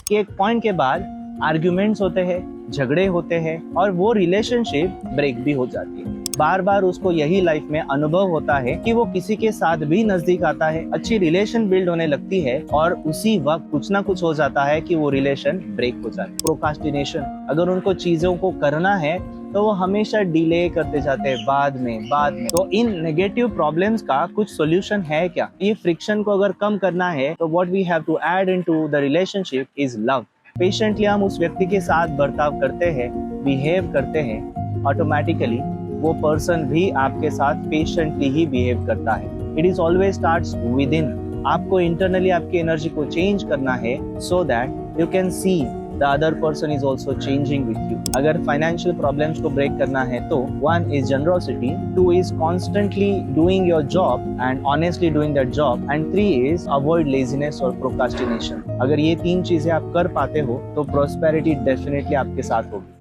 कि एक पॉइंट के बाद आर्ग्यूमेंट्स होते हैं, झगड़े होते हैं और वो रिलेशनशिप ब्रेक भी हो जाती है। बार बार उसको यही लाइफ में अनुभव होता है कि वो किसी के साथ भी नजदीक आता है, अच्छी रिलेशन बिल्ड होने लगती है और उसी वक्त कुछ ना कुछ हो जाता है कि वो रिलेशन ब्रेक हो जाता है। प्रोक्रास्टिनेशन, अगर उनको चीजों को करना है तो वो हमेशा डिले करते जाते हैं, बाद में। तो इन नेगेटिव प्रॉब्लम्स का कुछ सॉल्यूशन है क्या? ये फ्रिक्शन को अगर कम करना है तो what we have to add into the relationship is love. Patiently हम उस व्यक्ति के साथ बर्ताव करते हैं, बिहेव करते हैं, ऑटोमेटिकली वो पर्सन भी आपके साथ पेशेंटली ही बिहेव करता है। It is always starts with in. आपको इंटरनली आपकी एनर्जी को चेंज करना है so that you can see the other person is also changing with you. अगर फाइनेंशियल प्रॉब्लम्स को ब्रेक करना है तो 1 is generosity, 2 is constantly doing your job and honestly doing that job, and 3 is avoid laziness और procrastination. अगर ये 3 चीजें आप कर पाते हो तो प्रॉस्पेरिटी डेफिनेटली आपके साथ होगी।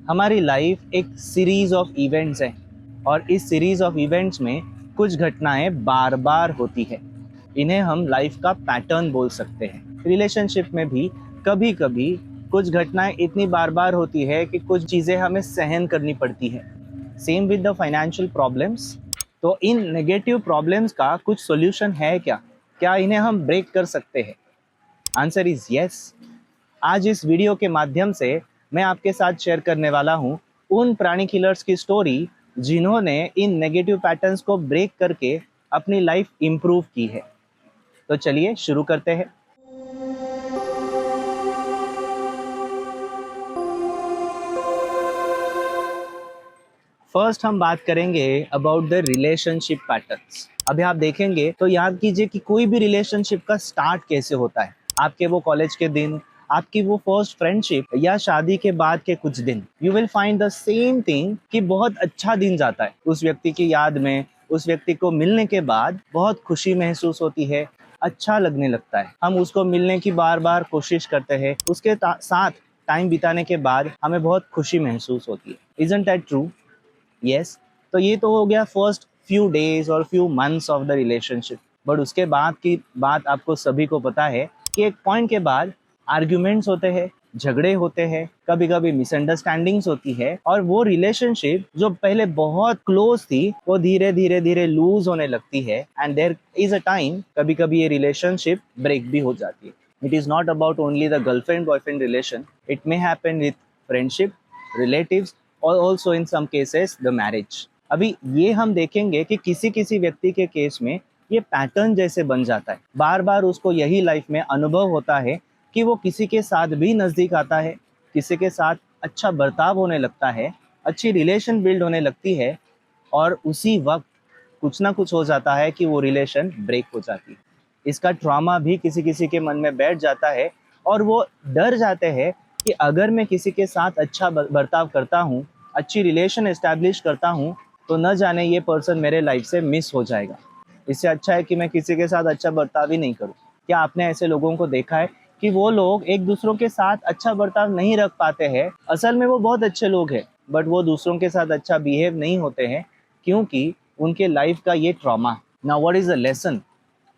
हमारी लाइफ एक सीरीज ऑफ इवेंट्स है और इस सीरीज ऑफ इवेंट्स में कुछ घटनाएं बार बार होती है। इन्हें हम लाइफ का पैटर्न बोल सकते हैं। रिलेशनशिप में भी कभी कभी कुछ घटनाएं इतनी बार बार होती है कि कुछ चीज़ें हमें सहन करनी पड़ती है। Same with the financial problems. तो इन नेगेटिव प्रॉब्लम्स का कुछ सॉल्यूशन है क्या? क्या इन्हें हम ब्रेक कर सकते हैं? Answer is yes. आज इस वीडियो के माध्यम से मैं आपके साथ शेयर करने वाला हूं उन प्राणी किलर्स की स्टोरी जिन्होंने इन नेगेटिव पैटर्न्स को ब्रेक करके अपनी लाइफ इंप्रूव की है। तो चलिए शुरू करते हैं। फर्स्ट हम बात करेंगे अबाउट द रिलेशनशिप पैटर्न्स। अभी आप देखेंगे तो याद कीजिए कि कोई भी रिलेशनशिप का स्टार्ट कैसे होता है। आपके वो कॉलेज के दिन, आपकी वो फर्स्ट फ्रेंडशिप या शादी के बाद के कुछ दिन, you will find the same thing कि बहुत अच्छा दिन जाता है उस व्यक्ति की याद में। उस व्यक्ति को मिलने के बाद बहुत खुशी महसूस होती है, अच्छा लगने लगता है। हम उसको मिलने की बार बार कोशिश करते हैं। उसके साथ टाइम बिताने के बाद हमें बहुत खुशी महसूस होती है। Isn't that true? यस। तो ये तो हो गया फर्स्ट फ्यू डेज और few months of the relationship. But उसके बाद की बात आपको सभी को पता है कि एक पॉइंट के बाद आर्ग्यूमेंट्स होते हैं, झगड़े होते हैं, कभी कभी मिसअंडरस्टैंडिंग्स होती है और वो रिलेशनशिप जो पहले बहुत क्लोज थी वो धीरे धीरे धीरे लूज होने लगती है। And there is a time कभी कभी ये रिलेशनशिप ब्रेक भी हो जाती है। It is not about only the girlfriend boyfriend relation, it may happen with friendship, relatives और also in some cases the marriage. अभी ये हम देखेंगे कि किसी किसी व्यक्ति के केस में ये पैटर्न जैसे बन जाता है। बार बार उसको यही लाइफ में अनुभव होता है कि वो किसी के साथ भी नज़दीक आता है, किसी के साथ अच्छा बर्ताव होने लगता है, अच्छी रिलेशन बिल्ड होने लगती है और उसी वक्त कुछ ना कुछ हो जाता है कि वो रिलेशन ब्रेक हो जाती है। इसका ट्रॉमा भी किसी किसी के मन में बैठ जाता है और वो डर जाते हैं कि अगर मैं किसी के साथ अच्छा बर्ताव करता हूँ, अच्छी रिलेशन एस्टैब्लिश करता हूँ, तो न जाने ये पर्सन मेरे लाइफ से मिस हो जाएगा। इससे अच्छा है कि मैं किसी के साथ अच्छा बर्ताव ही नहीं करूँ। क्या आपने ऐसे लोगों को देखा है कि वो लोग एक दूसरों के साथ अच्छा बर्ताव नहीं रख पाते हैं? असल में वो बहुत अच्छे लोग हैं बट वो दूसरों के साथ अच्छा बिहेव नहीं होते हैं क्योंकि उनके लाइफ का ये trauma. Now what is the lesson,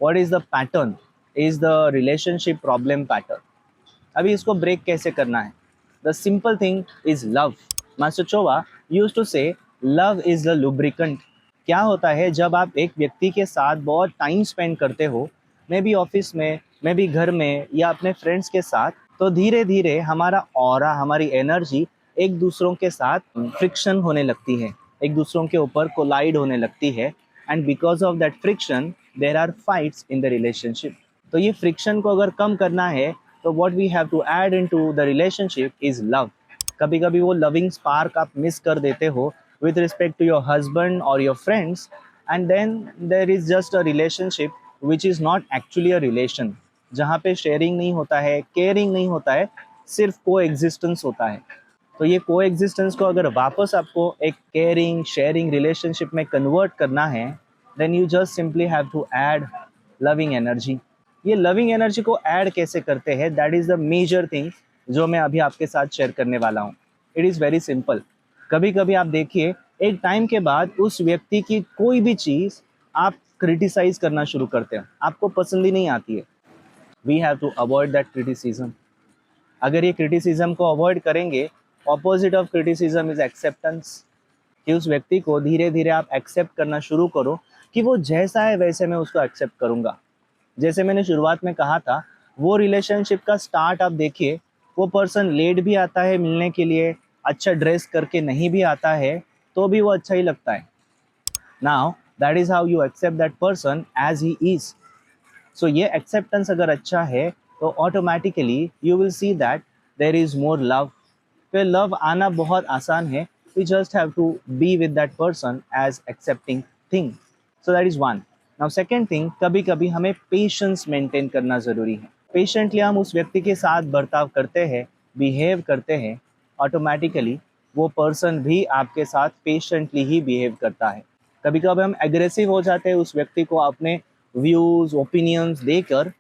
what is the pattern is the relationship problem pattern. अभी इसको ब्रेक कैसे करना है? The simple thing is love. Master Choa used to say love is the lubricant. क्या होता है जब आप एक व्यक्ति के साथ बहुत टाइम स्पेंड करते हो, मे बी ऑफिस में, मे बी घर में या अपने फ्रेंड्स के साथ, तो धीरे धीरे हमारा ऑरा, हमारी एनर्जी एक दूसरों के साथ फ्रिक्शन होने लगती है, एक दूसरों के ऊपर कोलाइड होने लगती है and because of that friction there are fights in the relationship. तो ये फ्रिक्शन को अगर कम करना है तो what we have to add into the relationship is love. कभी कभी वो लविंग स्पार्क आप मिस कर देते हो with respect to your husband or your friends, and then there is just a relationship which is not actually a relation, जहाँ पे sharing नहीं होता है, केयरिंग नहीं होता है, सिर्फ को एग्जिस्टेंस होता है। तो ये को एग्जिस्टेंस को अगर वापस आपको एक केयरिंग शेयरिंग रिलेशनशिप में कन्वर्ट करना है, then you just simply have to add loving energy. ये लविंग एनर्जी को ऐड कैसे करते हैं, that is the major thing जो मैं अभी आपके साथ शेयर करने वाला हूँ। It is very simple. कभी कभी आप देखिए एक टाइम के बाद उस व्यक्ति की कोई भी चीज़ आप क्रिटिसाइज करना शुरू करते हो, आपको पसंद ही नहीं आती है। We have to avoid that criticism. अगर ये क्रिटिसिज्म को अवॉइड करेंगे, opposite of criticism is acceptance, कि उस व्यक्ति को धीरे धीरे आप एक्सेप्ट करना शुरू करो कि वो जैसा है वैसे मैं उसको एक्सेप्ट करूँगा। जैसे मैंने शुरुआत में कहा था, वो रिलेशनशिप का स्टार्ट आप देखिए, वो पर्सन लेट भी आता है मिलने के लिए, अच्छा ड्रेस करके नहीं भी आता है तो भी वो अच्छा ही लगता है। Now that is how you accept that person as he is. So ये एक्सेप्टेंस अगर अच्छा है तो automatically you will see that there is more love. फिर लव आना बहुत आसान है, we just have to be with that person as accepting thing. So that is one. Now second thing, कभी कभी हमें पेशेंस मेंटेन करना ज़रूरी है। पेशेंटली हम उस व्यक्ति के साथ बर्ताव करते हैं, बिहेव करते हैं, ऑटोमेटिकली वो पर्सन भी आपके साथ पेशेंटली ही बिहेव करता है। कभी कभी हम एग्रेसिव हो जाते हैं उस व्यक्ति को अपने व्यूज़ ओपिनियंस देकर,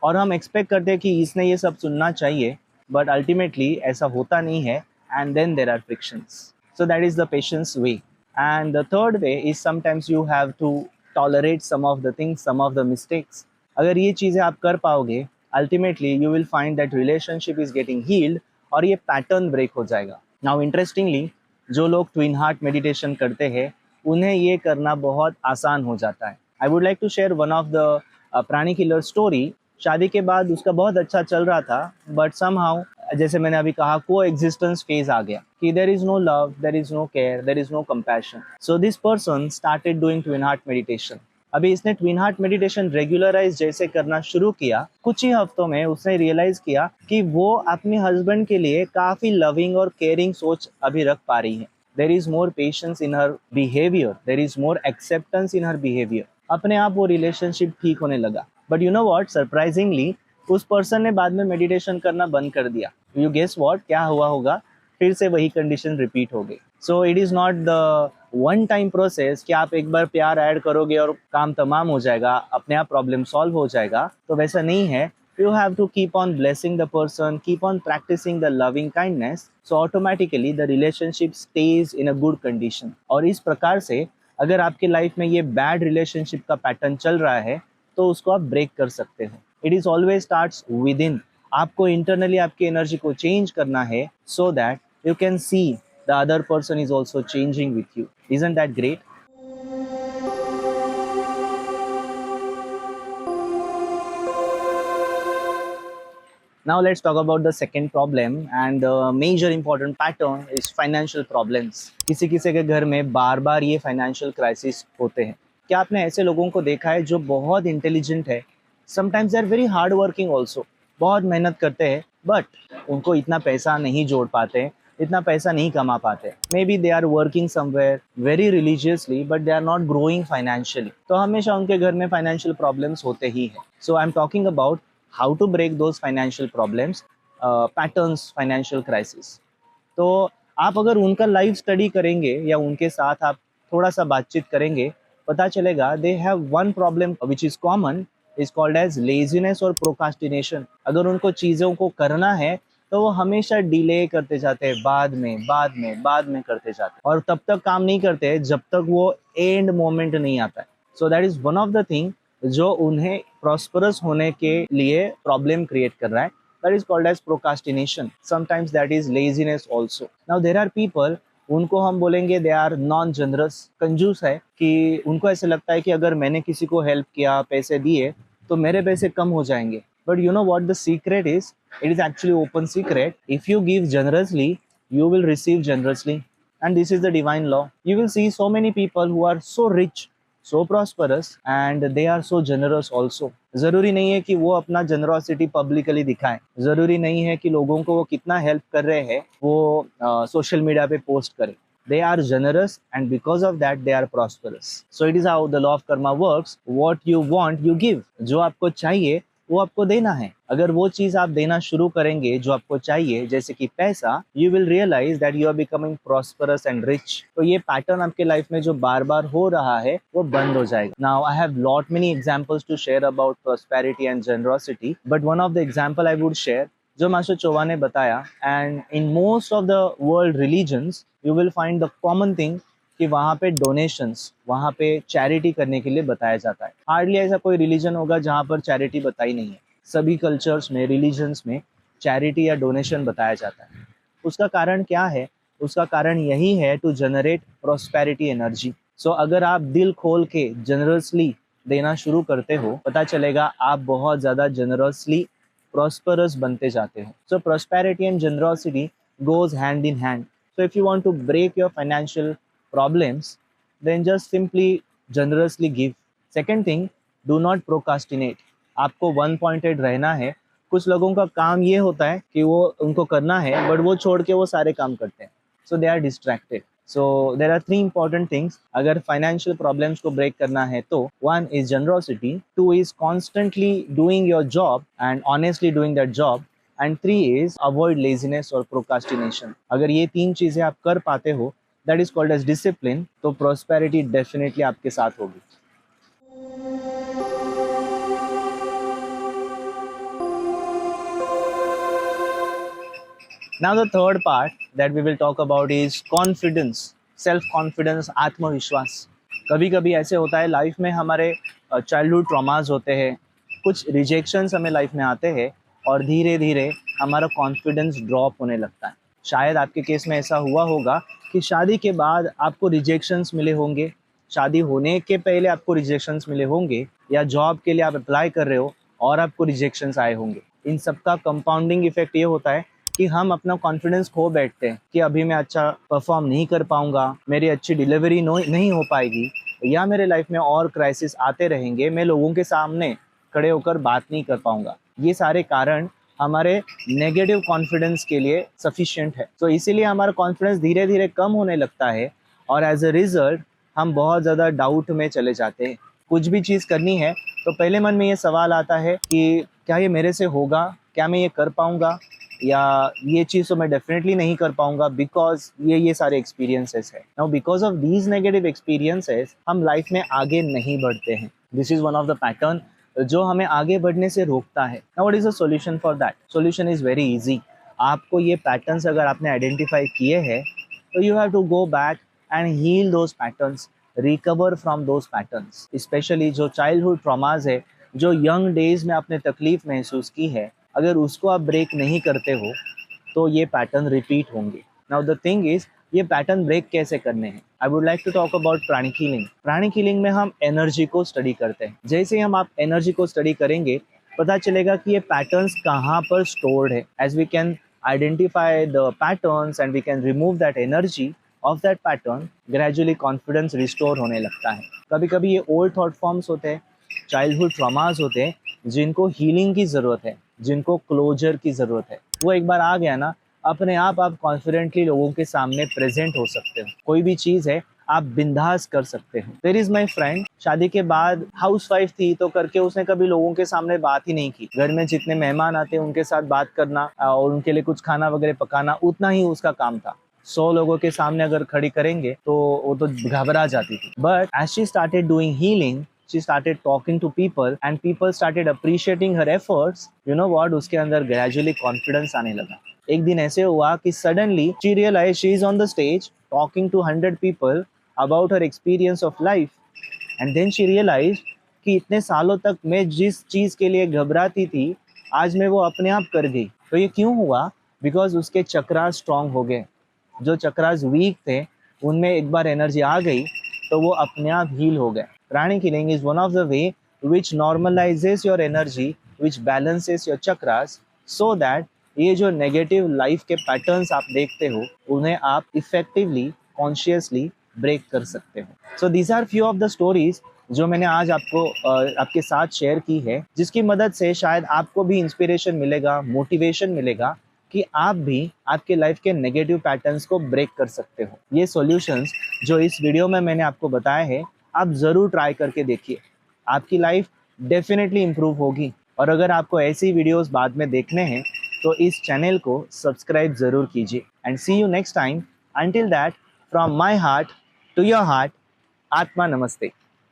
और हम एक्सपेक्ट करते हैं कि इसने ये सब सुनना चाहिए, बट अल्टीमेटली ऐसा होता नहीं है, and then there are frictions. So that is the patience way. And the third way is sometimes you have to tolerate some of the things, some of the mistakes. अगर ये चीज़ें आप कर पाओगे, ultimately you will find that relationship is getting healed और ये pattern break हो जाएगा। नाउ इंटरेस्टिंगली, जो लोग ट्विन हार्ट मेडिटेशन करते हैं उन्हें ये करना बहुत आसान हो जाता है। I would like to share one of the प्राणी किलर स्टोरी। शादी के बाद उसका बहुत अच्छा चल रहा था, बट समहाउ, जैसे मैंने अभी कहा, को एग्जिस्टेंस फेज आ गया कि there is no love, there is no care, there is no compassion. So this person started doing twin heart meditation. अभी इसने ट्विन हार्ट मेडिटेशन रेगुलराइज जैसे करना शुरू किया, कुछ ही हफ्तों में उसने रियलाइज किया कि वो अपने हस्बैंड के लिए काफी लविंग और केयरिंग सोच अभी रख पा रही है। There is more patience in her behaviour, there is more acceptance in her behaviour. अपने आप वो रिलेशनशिप ठीक होने लगा। But you know what, surprisingly उस पर्सन ने बाद में मेडिटेशन करना बंद कर दिया। यू गेस व्हाट, क्या हुआ होगा? फिर से वही कंडीशन रिपीट हो गई। So it is not the one time process कि आप एक बार प्यार ऐड करोगे और काम तमाम हो जाएगा, अपने आप प्रॉब्लम सॉल्व हो जाएगा, तो वैसा नहीं है। You have to keep on blessing the person, keep on practicing the loving kindness, so automatically the relationship stays in a good condition. और इस प्रकार से अगर आपके लाइफ में ये बैड रिलेशनशिप का पैटर्न चल रहा है तो उसको आप ब्रेक कर सकते हो। It is always starts with in. आपको इंटरनली आपकी एनर्जी को चेंज करना है so that you can see the other person is also changing with you. Isn't that great? Now let's talk about the second problem, and the major important pattern is financial problems. किसी किसी के घर में बार बार ये financial crisis होते हैं। क्या आपने ऐसे लोगों को देखा है जो बहुत इंटेलिजेंट है, sometimes they are very hard working also, बहुत मेहनत करते हैं, बट उनको इतना पैसा नहीं जोड़ पाते, इतना पैसा नहीं कमा पाते। Maybe they are working somewhere very religiously but they are not growing financially, तो हमेशा उनके घर में फाइनेंशियल प्रॉब्लम्स होते ही हैं। So I am talking about how to break those financial problems, patterns, financial crisis. तो आप अगर उनका लाइव स्टडी करेंगे या उनके साथ आप थोड़ा सा बातचीत करेंगे, पता चलेगा they have one problem which is common, is called as laziness और प्रोकास्टिनेशन। अगर उनको चीज़ों को करना है तो वो हमेशा डिले करते जाते हैं, बाद में करते जाते हैं, और तब तक काम नहीं करते जब तक वो एंड मोमेंट नहीं आता है। सो that is one of the thing जो उन्हें प्रॉस्परस होने के लिए प्रॉब्लम क्रिएट कर रहा है। That is called as procrastination. Sometimes that is laziness also. Now there are people, उनको हम बोलेंगे दे आर नॉन जनरस, कंजूस है, कि उनको ऐसे लगता है कि अगर मैंने किसी को हेल्प किया, पैसे दिए, तो मेरे पैसे कम हो जाएंगे। But you know what the secret is? It is actually open secret. If you give generously, you will receive generously, and this is the divine law. You will see so many people who are so rich, so prosperous, and they are so generous also. जरूरी नहीं है कि वो अपना generosity publicly दिखाएं, जरूरी नहीं है कि लोगों को वो कितना हेल्प कर रहे हैं वो सोशल मीडिया पे पोस्ट करें। They are generous, and because of that they are prosperous. So it is how the law of karma works. What you want you give. जो आपको चाहिए वो आपको देना है। अगर वो चीज आप देना शुरू करेंगे जो आपको चाहिए, जैसे कि पैसा, you will realise that you are becoming prosperous and rich. तो ये पैटर्न आपके लाइफ में जो बार बार हो रहा है वो बंद हो जाएगा। Now I have lot many examples to share about prosperity and generosity, but one of the example I would share जो मास्टर चौवा ने बताया, and in most of the world religions you will find the common thing कि वहाँ पे donations, वहाँ पे charity करने के लिए बताया जाता है। हार्डली ऐसा कोई रिलीजन होगा जहाँ पर चैरिटी बताई नहीं है। सभी कल्चर्स में, रिलीजन्स में चैरिटी या डोनेशन बताया जाता है। उसका कारण क्या है? उसका कारण यही है टू जनरेट प्रोस्पेरिटी एनर्जी। सो अगर आप दिल खोल के जनरसली देना शुरू करते हो, पता चलेगा आप बहुत ज़्यादा जनरसली प्रॉस्परस बनते जाते हो। सो prosperity and generosity goes hand in hand. So if you want to break your financial problems, then just simply generously give. Second thing, do not procrastinate. आपको वन पॉइंटेड रहना है। कुछ लोगों का काम ये होता है कि वो उनको करना है बट वो छोड़ के वो सारे काम करते हैं, so they are distracted. So there are 3 important things अगर फाइनेंशियल प्रॉब्लम्स को ब्रेक करना है तो 1 is generosity, 2 is constantly doing your job and honestly doing that job, and 3 is avoid laziness or procrastination. अगर ये 3 चीजें आप कर पाते हो, that is called as discipline, तो prosperity definitely आपके साथ होगी। Now the third part that we will talk about is confidence, self confidence, आत्मविश्वास। कभी कभी ऐसे होता है लाइफ में, हमारे चाइल्डहुड ट्रॉमास होते हैं, कुछ रिजेक्शंस हमें लाइफ में आते हैं और धीरे धीरे हमारा कॉन्फिडेंस ड्रॉप होने लगता है। शायद आपके केस में ऐसा हुआ होगा कि शादी के बाद आपको रिजेक्शंस मिले होंगे, शादी होने के पहले आपको रिजेक्शंस मिले होंगे, या जॉब के लिए आप अप्लाई कर रहे हो और आपको रिजेक्शंस आए होंगे। इन सबका कंपाउंडिंग इफेक्ट ये होता है कि हम अपना कॉन्फिडेंस खो बैठते हैं कि अभी मैं अच्छा परफॉर्म नहीं कर पाऊंगा, मेरी अच्छी डिलीवरी नहीं हो पाएगी, या मेरे लाइफ में और क्राइसिस आते रहेंगे, मैं लोगों के सामने खड़े होकर बात नहीं कर पाऊंगा। ये सारे कारण हमारे नेगेटिव कॉन्फिडेंस के लिए सफिशिएंट है। तो इसीलिए हमारा कॉन्फिडेंस धीरे धीरे कम होने लगता है और एज अ रिजल्ट हम बहुत ज़्यादा डाउट में चले जाते हैं। कुछ भी चीज़ करनी है तो पहले मन में ये सवाल आता है कि क्या ये मेरे से होगा, क्या मैं ये कर पाऊंगा, या ये चीज़ तो मैं डेफिनेटली नहीं कर पाऊंगा बिकॉज ये सारे एक्सपीरियंसेस है। Now because of these negative experiences हम लाइफ में आगे नहीं बढ़ते हैं। This is one of the pattern जो हमें आगे बढ़ने से रोकता है। Now what is the solution for that? Solution is very easy. आपको ये पैटर्न्स अगर आपने आइडेंटिफाई किए हैं तो you have to go back and heal those patterns, recover from those patterns. Specially जो चाइल्डहुड ट्रॉमाज है, जो यंग डेज में आपने तकलीफ महसूस की है, अगर उसको आप ब्रेक नहीं करते हो तो ये पैटर्न रिपीट होंगे। नाउ द थिंग इज, ये पैटर्न ब्रेक कैसे करने हैं? I would like to talk about pranic healing. Pranic healing में हम एनर्जी को स्टडी करते हैं। जैसे ही हम आप एनर्जी को स्टडी करेंगे, पता चलेगा कि ये पैटर्न्स कहाँ पर स्टोर्ड है। As we can identify the patterns and we can remove that energy of that pattern, gradually confidence restore होने लगता है। कभी कभी ये ओल्ड थॉट फॉर्म्स होते हैं, चाइल्डहुड ट्रॉमास होते हैं, जिनको हीलिंग की ज़रूरत है, जिनको क्लोजर की ज़रूरत है। वो एक बार आ गया ना, अपने आप कॉन्फिडेंटली लोगों के सामने प्रेजेंट हो सकते हो। कोई भी चीज़ है आप बिंदास कर सकते हो। देयर इज माई फ्रेंड, शादी के बाद हाउसवाइफ थी तो करके उसने कभी लोगों के सामने बात ही नहीं की। घर में जितने मेहमान आते हैं उनके साथ बात करना और उनके लिए कुछ खाना वगैरह पकाना, उतना ही उसका काम था। 100 लोगों के सामने अगर खड़ी करेंगे तो वो तो घबरा जाती थी। But as she started doing healing, she started talking to people and people started appreciating her efforts. You know what? उसके अंदर gradually confidence आने लगा। एक दिन ऐसे हुआ कि suddenly she realized she is on the stage talking to 100 people about her experience of life, and then she realized कि इतने सालों तक मैं जिस चीज़ के लिए घबराती थी, आज मैं वो अपने आप कर गई। तो ये क्यों हुआ? बिकॉज उसके चक्रास स्ट्रांग हो गए। जो चक्रास वीक थे उनमें एक बार एनर्जी आ गई तो वो अपने आप हील हो गए। Pranic healing is one of the way which normalizes your energy, which balances your chakras, so that ये जो नेगेटिव लाइफ के पैटर्न्स आप देखते हो उन्हें आप इफेक्टिवली, कॉन्शियसली ब्रेक कर सकते हो। So these are few of the stories जो मैंने आज आपके साथ शेयर की है, जिसकी मदद से शायद आपको भी इंस्पिरेशन मिलेगा, मोटिवेशन मिलेगा कि आप भी आपके लाइफ के नेगेटिव पैटर्न्स को ब्रेक कर सकते हो। ये सॉल्यूशंस जो इस वीडियो में मैंने आपको बताए हैं, आप ज़रूर ट्राई करके देखिए, आपकी लाइफ डेफिनेटली इम्प्रूव होगी। और अगर आपको ऐसी वीडियोस बाद में देखने हैं तो इस चैनल को सब्सक्राइब ज़रूर कीजिए। And see you next time. Until that, from my heart to your heart, आत्मा नमस्ते।